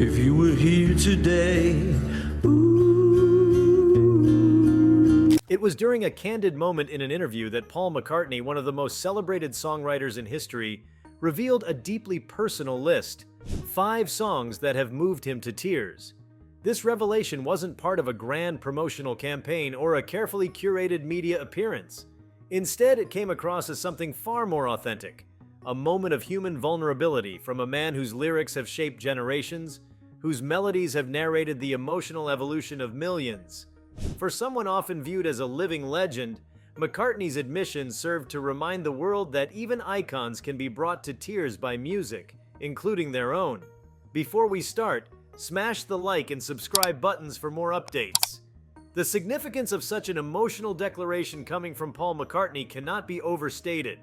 If you were here today, It was during a candid moment in an interview that Paul McCartney, one of the most celebrated songwriters in history, revealed a deeply personal list: 5 songs that have moved him to tears. This revelation wasn't part of a grand promotional campaign or a carefully curated media appearance. Instead, it came across as something far more authentic, a moment of human vulnerability from a man whose lyrics have shaped generations, whose melodies have narrated the emotional evolution of millions. For someone often viewed as a living legend, McCartney's admission served to remind the world that even icons can be brought to tears by music, including their own. Before we start, smash the like and subscribe buttons for more updates. The significance of such an emotional declaration coming from Paul McCartney cannot be overstated.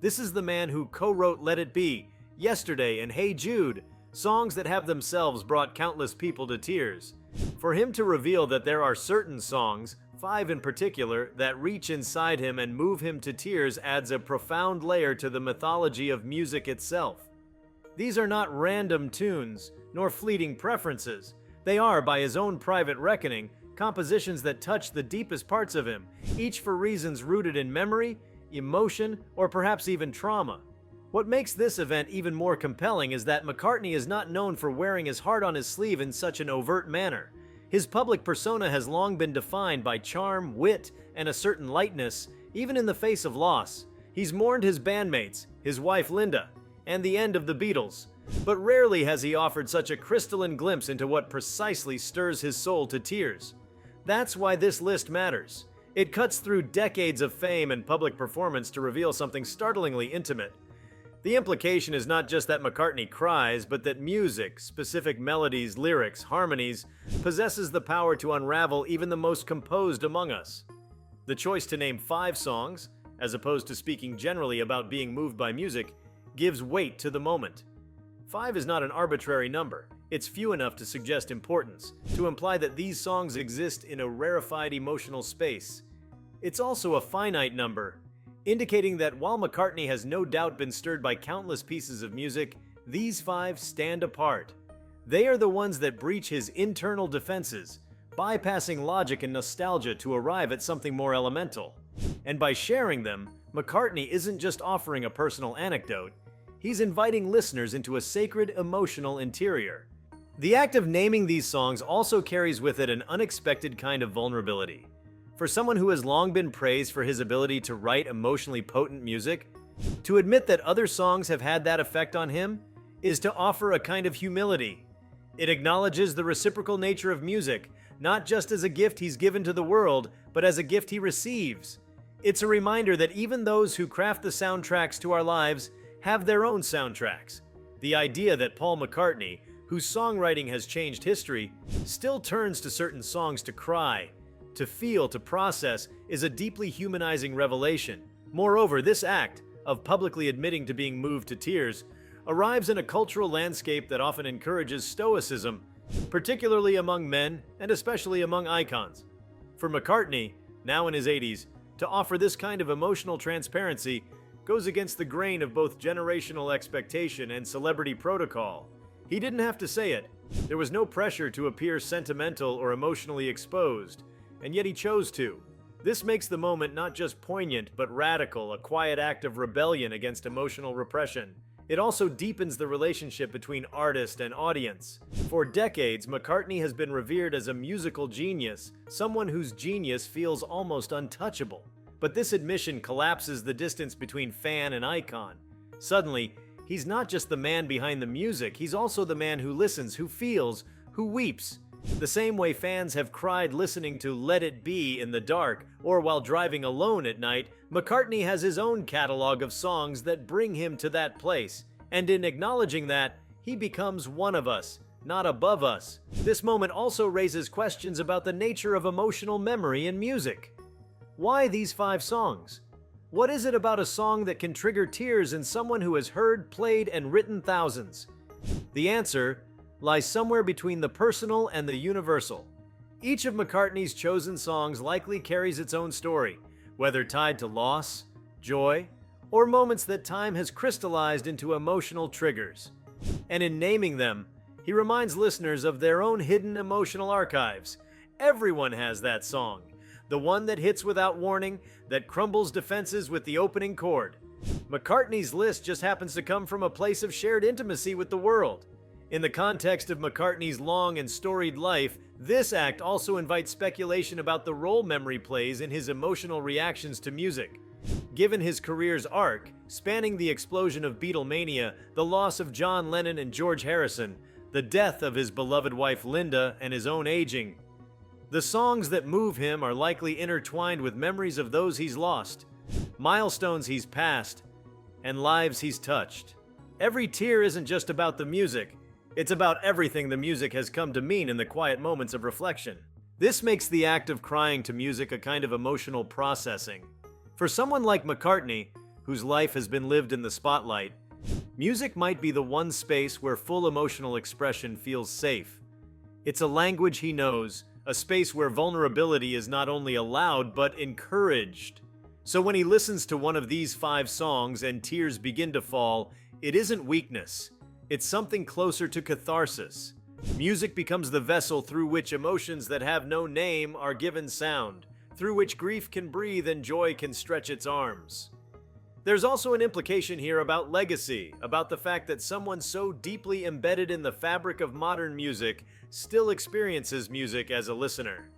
This is the man who co-wrote Let It Be, Yesterday, and Hey Jude, songs that have themselves brought countless people to tears. For him to reveal that there are certain songs, 5 in particular, that reach inside him and move him to tears adds a profound layer to the mythology of music itself. These are not random tunes, nor fleeting preferences. They are, by his own private reckoning, compositions that touch the deepest parts of him, each for reasons rooted in memory, emotion, or perhaps even trauma. What makes this event even more compelling is that McCartney is not known for wearing his heart on his sleeve in such an overt manner. His public persona has long been defined by charm, wit, and a certain lightness, even in the face of loss. He's mourned his bandmates, his wife Linda, and the end of the Beatles, but rarely has he offered such a crystalline glimpse into what precisely stirs his soul to tears. That's why this list matters. It cuts through decades of fame and public performance to reveal something startlingly intimate. The implication is not just that McCartney cries, but that music, specific melodies, lyrics, harmonies, possesses the power to unravel even the most composed among us. The choice to name 5 songs, as opposed to speaking generally about being moved by music, gives weight to the moment. 5 is not an arbitrary number. It's few enough to suggest importance, to imply that these songs exist in a rarefied emotional space. It's also a finite number, indicating that while McCartney has no doubt been stirred by countless pieces of music, these 5 stand apart. They are the ones that breach his internal defenses, bypassing logic and nostalgia to arrive at something more elemental. And by sharing them, McCartney isn't just offering a personal anecdote, he's inviting listeners into a sacred emotional interior. The act of naming these songs also carries with it an unexpected kind of vulnerability. For someone who has long been praised for his ability to write emotionally potent music, to admit that other songs have had that effect on him is to offer a kind of humility. It acknowledges the reciprocal nature of music, not just as a gift he's given to the world, but as a gift he receives. It's a reminder that even those who craft the soundtracks to our lives have their own soundtracks. The idea that Paul McCartney, whose songwriting has changed history, still turns to certain songs to cry, to feel, to process, is a deeply humanizing revelation. Moreover, this act of publicly admitting to being moved to tears arrives in a cultural landscape that often encourages stoicism, particularly among men and especially among icons. For McCartney, now in his 80s, to offer this kind of emotional transparency goes against the grain of both generational expectation and celebrity protocol. He didn't have to say it. There was no pressure to appear sentimental or emotionally exposed, and yet he chose to. This makes the moment not just poignant, but radical, a quiet act of rebellion against emotional repression. It also deepens the relationship between artist and audience. For decades, McCartney has been revered as a musical genius, someone whose genius feels almost untouchable. But this admission collapses the distance between fan and icon. Suddenly, he's not just the man behind the music, he's also the man who listens, who feels, who weeps. The same way fans have cried listening to Let It Be in the dark or while driving alone at night, McCartney has his own catalog of songs that bring him to that place. And in acknowledging that, he becomes one of us, not above us. This moment also raises questions about the nature of emotional memory in music. Why these 5 songs? What is it about a song that can trigger tears in someone who has heard, played, and written thousands? The answer lies somewhere between the personal and the universal. Each of McCartney's chosen songs likely carries its own story, whether tied to loss, joy, or moments that time has crystallized into emotional triggers. And in naming them, He reminds listeners of their own hidden emotional archives. Everyone has that song. The one that hits without warning, that crumbles defenses with the opening chord. McCartney's list just happens to come from a place of shared intimacy with the world. In the context of McCartney's long and storied life, this act also invites speculation about the role memory plays in his emotional reactions to music. Given his career's arc, spanning the explosion of Beatlemania, the loss of John Lennon and George Harrison, the death of his beloved wife Linda, and his own aging, the songs that move him are likely intertwined with memories of those he's lost, milestones he's passed, and lives he's touched. Every tear isn't just about the music, it's about everything the music has come to mean in the quiet moments of reflection. This makes the act of crying to music a kind of emotional processing. For someone like McCartney, whose life has been lived in the spotlight, music might be the one space where full emotional expression feels safe. It's a language he knows, a space where vulnerability is not only allowed but encouraged. So when he listens to one of these 5 songs and tears begin to fall, it isn't weakness. It's something closer to catharsis. Music becomes the vessel through which emotions that have no name are given sound, through which grief can breathe and joy can stretch its arms. There's also an implication here about legacy, about the fact that someone so deeply embedded in the fabric of modern music still experiences music as a listener.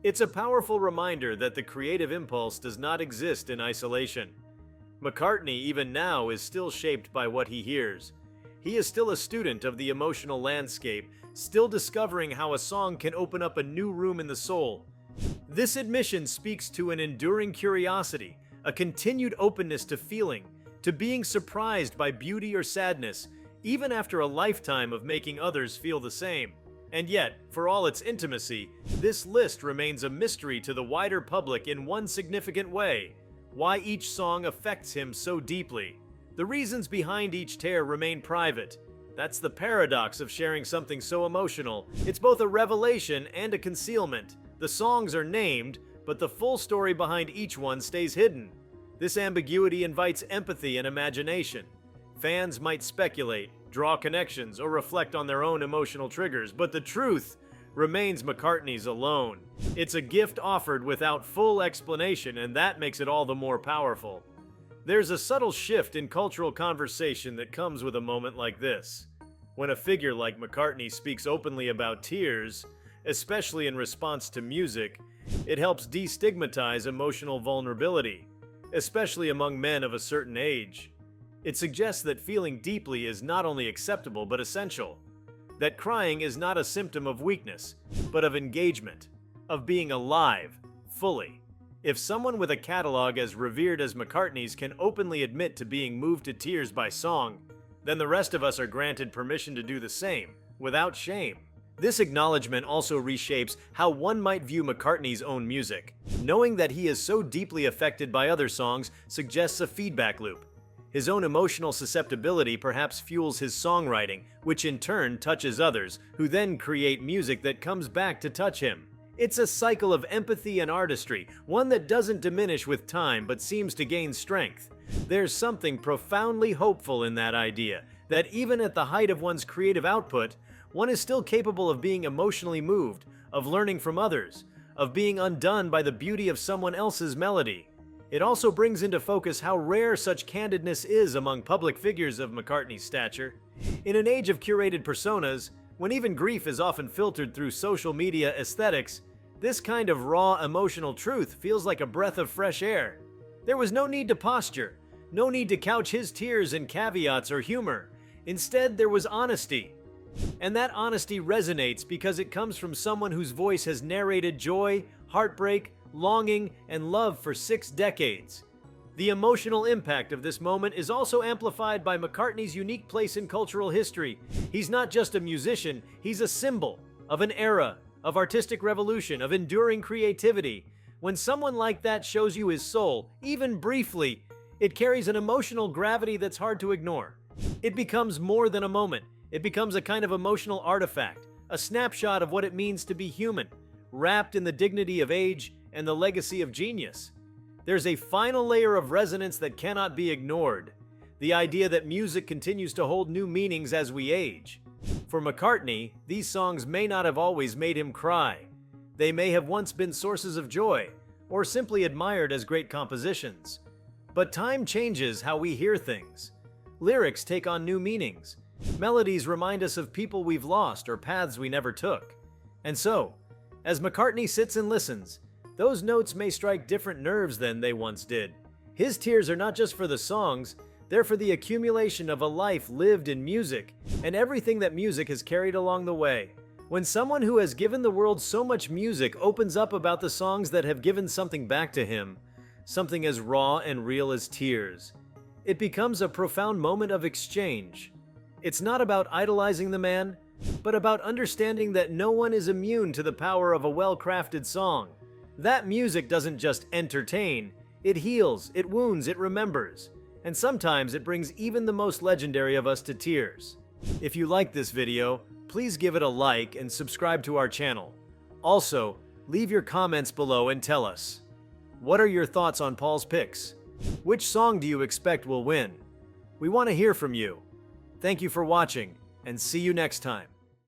It's a powerful reminder that the creative impulse does not exist in isolation. McCartney, even now, is still shaped by what he hears. He is still a student of the emotional landscape, still discovering how a song can open up a new room in the soul. This admission speaks to an enduring curiosity, a continued openness to feeling, to being surprised by beauty or sadness, even after a lifetime of making others feel the same. And yet, for all its intimacy, this list remains a mystery to the wider public in one significant way: why each song affects him so deeply. The reasons behind each tear remain private. That's the paradox of sharing something so emotional. It's both a revelation and a concealment. The songs are named, but the full story behind each one stays hidden. This ambiguity invites empathy and imagination. Fans might speculate, draw connections, or reflect on their own emotional triggers, but the truth remains McCartney's alone. It's a gift offered without full explanation, and that makes it all the more powerful. There's a subtle shift in cultural conversation that comes with a moment like this. When a figure like McCartney speaks openly about tears, especially in response to music, it helps destigmatize emotional vulnerability, especially among men of a certain age. It suggests that feeling deeply is not only acceptable but essential, that crying is not a symptom of weakness, but of engagement, of being alive, fully. If someone with a catalog as revered as McCartney's can openly admit to being moved to tears by song, then the rest of us are granted permission to do the same, without shame. This acknowledgement also reshapes how one might view McCartney's own music. Knowing that he is so deeply affected by other songs suggests a feedback loop. His own emotional susceptibility perhaps fuels his songwriting, which in turn touches others, who then create music that comes back to touch him. It's a cycle of empathy and artistry, one that doesn't diminish with time but seems to gain strength. There's something profoundly hopeful in that idea, that even at the height of one's creative output, one is still capable of being emotionally moved, of learning from others, of being undone by the beauty of someone else's melody. It also brings into focus how rare such candidness is among public figures of McCartney's stature. In an age of curated personas, when even grief is often filtered through social media aesthetics, this kind of raw emotional truth feels like a breath of fresh air. There was no need to posture, no need to couch his tears in caveats or humor. Instead, there was honesty. And that honesty resonates because it comes from someone whose voice has narrated joy, heartbreak, longing, and love for 6 decades. The emotional impact of this moment is also amplified by McCartney's unique place in cultural history. He's not just a musician, he's a symbol of an era, of artistic revolution, of enduring creativity. When someone like that shows you his soul, even briefly, it carries an emotional gravity that's hard to ignore. It becomes more than a moment. It becomes a kind of emotional artifact, a snapshot of what it means to be human, wrapped in the dignity of age and the legacy of genius. There's a final layer of resonance that cannot be ignored, the idea that music continues to hold new meanings as we age. For McCartney, these songs may not have always made him cry. They may have once been sources of joy, or simply admired as great compositions. But time changes how we hear things. Lyrics take on new meanings. Melodies remind us of people we've lost or paths we never took. And so, as McCartney sits and listens, those notes may strike different nerves than they once did. His tears are not just for the songs, they're for the accumulation of a life lived in music and everything that music has carried along the way. When someone who has given the world so much music opens up about the songs that have given something back to him, something as raw and real as tears, it becomes a profound moment of exchange. It's not about idolizing the man, but about understanding that no one is immune to the power of a well-crafted song. That music doesn't just entertain, it heals, it wounds, it remembers. And sometimes it brings even the most legendary of us to tears. If you like this video, please give it a like and subscribe to our channel. Also, leave your comments below and tell us, what are your thoughts on Paul's picks? Which song do you expect will win? We want to hear from you. Thank you for watching, and see you next time.